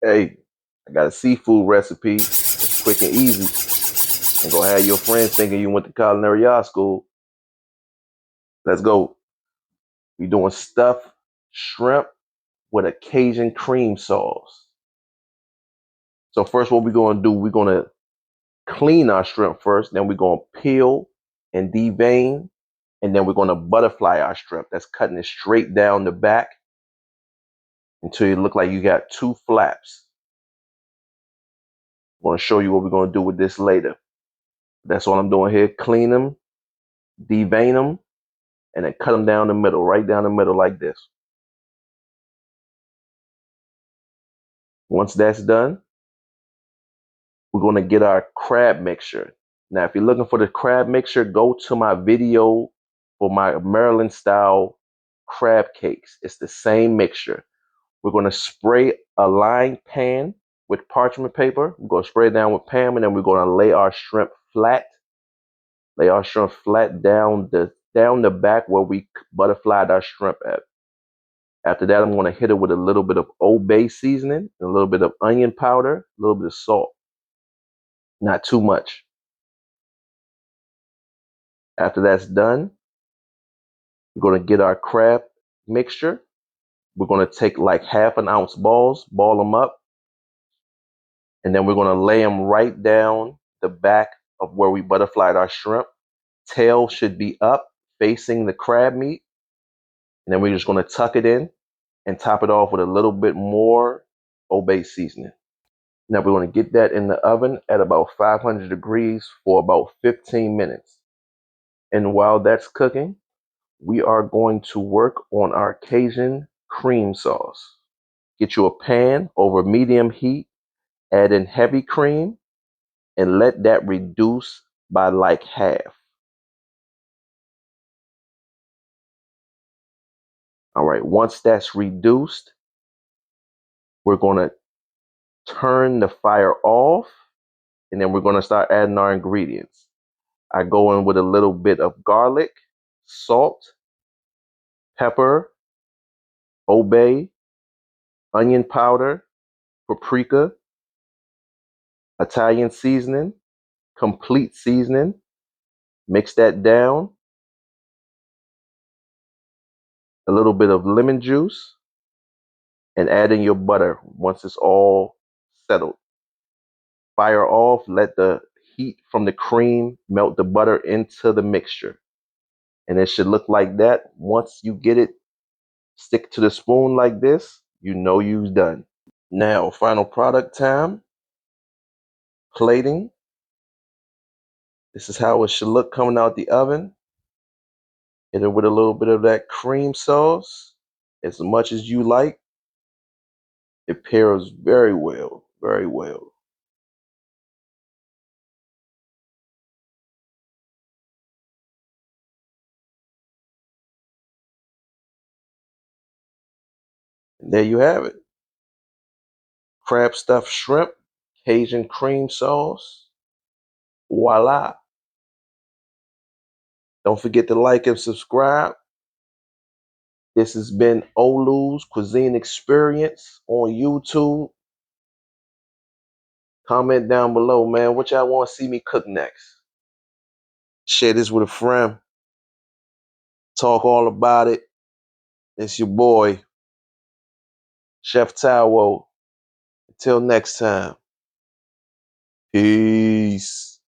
Hey, I got a seafood recipe. It's quick and easy. And go have your friends thinking you went to culinary art school. Let's go. We're doing stuffed shrimp with a Cajun cream sauce. So first what we're going to do, we're going to clean our shrimp first. Then we're going to peel and devein. And then we're going to butterfly our shrimp. That's cutting it straight down the back until you look like you got two flaps. I'm going to show you what we're going to do with this later. That's all I'm doing here. Clean them, devein them, and then cut them down the middle, right down the middle like this. Once that's done, we're going to get our crab mixture. Now, if you're looking for the crab mixture, go to my video for my Maryland style crab cakes. It's the same mixture. We're going to spray a lined pan with parchment paper. We're going to spray it down with Pam, and then we're going to lay our shrimp flat. Lay our shrimp flat down the back where we butterflied our shrimp at. After that, I'm going to hit it with a little bit of Old Bay seasoning, a little bit of onion powder, a little bit of salt. Not too much. After that's done, we're going to get our crab mixture. We're going to take like 1/2 ounce balls, ball them up, and then we're going to lay them right down the back of where we butterflied our shrimp. Tail should be up, facing the crab meat. And then we're just going to tuck it in and top it off with a little bit more Old Bay seasoning. Now we're going to get that in the oven at about 500 degrees for about 15 minutes. And while that's cooking, we are going to work on our Cajun cream sauce. Get you a pan over medium heat, add in heavy cream, and let that reduce by like half. All right, once that's reduced, we're going to turn the fire off, and then we're going to start adding our ingredients. I go in with a little bit of garlic, salt, pepper, Old Bay, onion powder, paprika, Italian seasoning, complete seasoning. Mix that down. A little bit of lemon juice, and add in your butter once it's all settled. Fire off, let the heat from the cream melt the butter into the mixture. And it should look like that. Once you get it, stick to the spoon like this, you know you've done. Now, final product time. Plating. This is how it should look coming out the oven. Hit it with a little bit of that cream sauce, as much as you like. It pairs very well, very well. And there you have it. Crab stuffed shrimp, Cajun cream sauce. Voila. Don't forget to like and subscribe. This has been Olu's Cuisine Experience on YouTube. Comment down below, man, what y'all want to see me cook next. Share this with a friend. Talk all about it. It's your boy, Chef Tawo. Until next time. Peace.